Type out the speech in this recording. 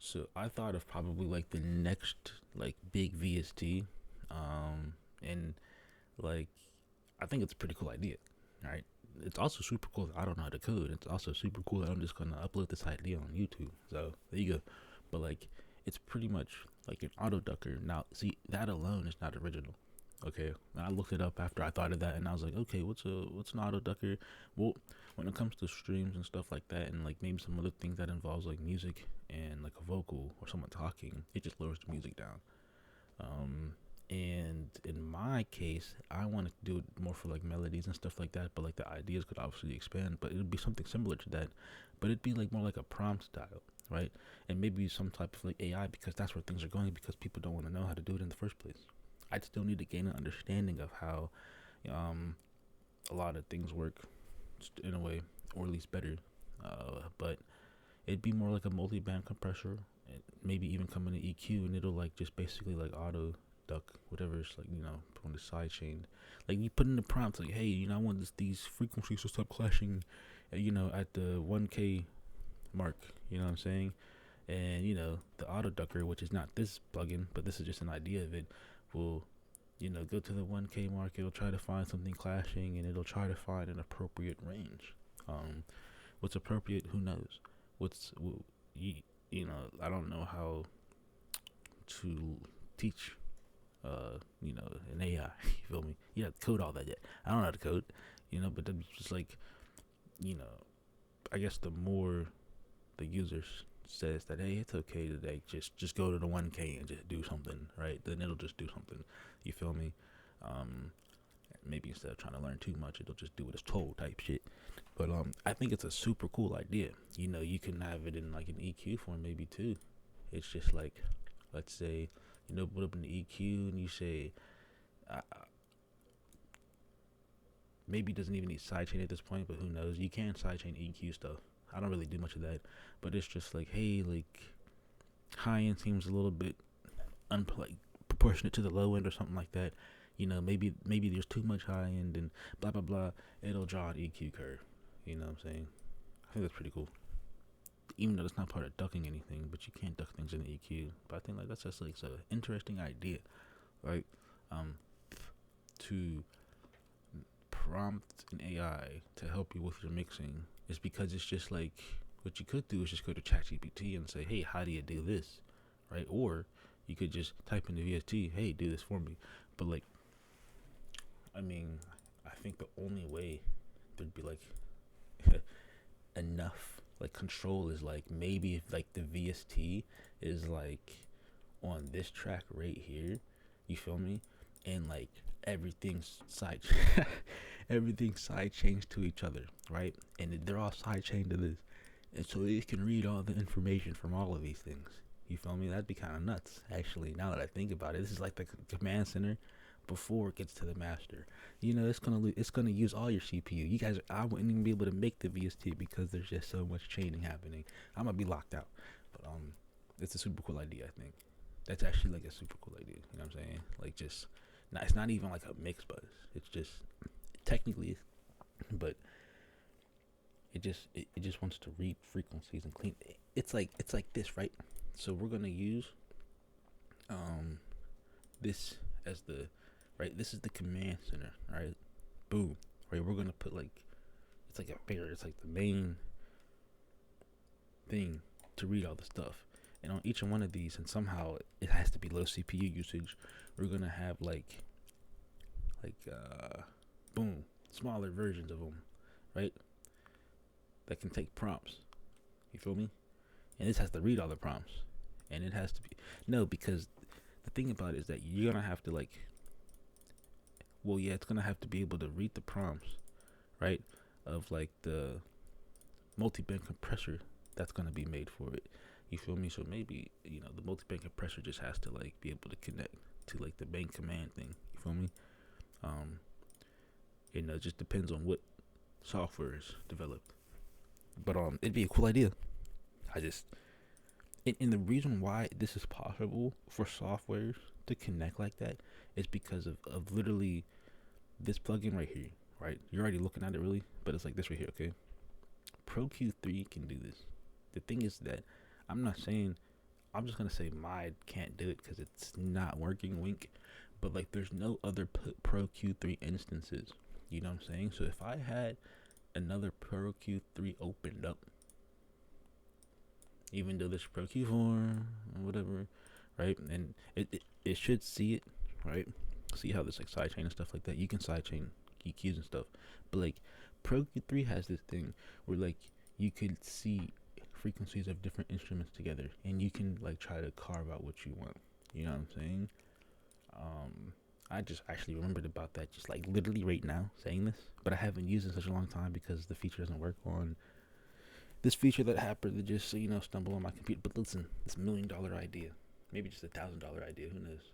So I thought of probably like the next like big VST, and like I think it's a pretty cool idea, right? It's also super cool that I don't know how to code. It's also super cool that I'm just gonna upload this idea on YouTube. So there you go. But like, it's pretty much like an auto ducker. Now, see, that alone is not original. Okay, and I looked it up after I thought of that, and I was like, okay, what's an auto ducker? Well, when it comes to streams and stuff like that, and like maybe some other things that involves like music and like a vocal or someone talking, it just lowers the music down. Um, and in my case, I want to do it more for like melodies and stuff like that. But like the ideas could obviously expand, but it would be something similar to that. But it'd be like more like a prompt style, right? And maybe some type of like AI because that's where things are going because people don't want to know how to do it in the first place. I still need to gain an understanding of how um, a lot of things work in a way, or at least better. But it'd be more like a multi-band compressor, and maybe even come in an EQ, and it'll like just basically like auto duck whatever it's like on the side chain. Like you put in the prompt like, hey, I want these frequencies to stop clashing, at the 1K mark. You know what I'm saying? And the auto ducker, which is not this plugin, but this is just an idea of it, will go to the 1K mark. It'll try to find something clashing, and it'll try to find an appropriate range. What's appropriate? Who knows? What's you, I don't know how to teach an AI. You feel me? You have to code all that yet. I don't know how to code, but it's just like, you know, I guess the more the user says that, hey, it's okay to like just go to the 1K and just do something, right? Then it'll just do something. You feel me? Um, Maybe instead of trying to learn too much, it'll just do what it's told type shit. But I think it's a super cool idea. You can have it in like an EQ form maybe too. It's just like, let's say, put up in the EQ and you say, uh, maybe it doesn't even need sidechain at this point, but who knows? You can sidechain EQ stuff. I don't really do much of that, but it's just like, hey, like high end seems a little bit like proportionate to the low end or something like that. Maybe there's too much high end and blah blah blah. It'll draw an EQ curve. You know what I'm saying? I think that's pretty cool. Even though it's not part of ducking anything, but you can't duck things in the EQ. But I think like that's just like an interesting idea, right? Um, to prompt an AI to help you with your mixing is because it's just like what you could do is just go to ChatGPT and say, hey, how do you do this, right? Or you could just type in the VST, hey, do this for me. But like, I mean, I think the only way there'd be like enough like control is like maybe if like the VST is like on this track right here, you feel me? And like everything's side everything's side chains to each other, right? And they're all side chained to this. And so it can read all the information from all of these things. You feel me? That'd be kind of nuts, actually. Now that I think about it, this is like the command center before it gets to the master. It's gonna use all your CPU. You guys, I wouldn't even be able to make the VST because there's just so much chaining happening. I'm gonna be locked out. But it's a super cool idea. I think that's actually like a super cool idea. You know what I'm saying? Like just, it's not even like a mix bus. It's just technically, but it just wants to read frequencies and clean. It's like this, right? So we're gonna use um this as the right. This is the command center, right? Boom, right? We're gonna put like it's like a bigger. It's like the main thing to read all the stuff. And on each one of these, and somehow it has to be low CPU usage. We're gonna have like boom, smaller versions of them, right? That can take prompts. You feel me? And this has to read all the prompts, and it has to be no because the thing about it is that you're gonna have to like, well, yeah, it's gonna have to be able to read the prompts, right? Of like the multi-band compressor that's gonna be made for it. You feel me? So maybe the multi-band compressor just has to like be able to connect to like the main command thing. You feel me? Um, it just depends on what software is developed. But it'd be a cool idea. I just and the reason why this is possible for softwares to connect like that is because of literally this plugin right here, right? You're already looking at it really, but it's like this right here, okay? Pro Q3 can do this. The thing is that I'm not saying I'm just gonna say mine can't do it because it's not working. Wink. But like, there's no other Pro Q3 instances. You know what I'm saying? So if I had another Pro Q3 opened up, even though there's Pro Q4 or whatever, right? And it should see it, right? See how there's like sidechain and stuff like that. You can sidechain EQs and stuff, but like Pro Q3 has this thing where like you could see frequencies of different instruments together, and you can like try to carve out what you want. You know what I'm saying? I just actually remembered about that just like literally right now saying this, but I haven't used it in such a long time because the feature doesn't work on this feature that happened to just stumble on my computer. But listen, this $1 million idea, maybe just $1,000 idea, who knows?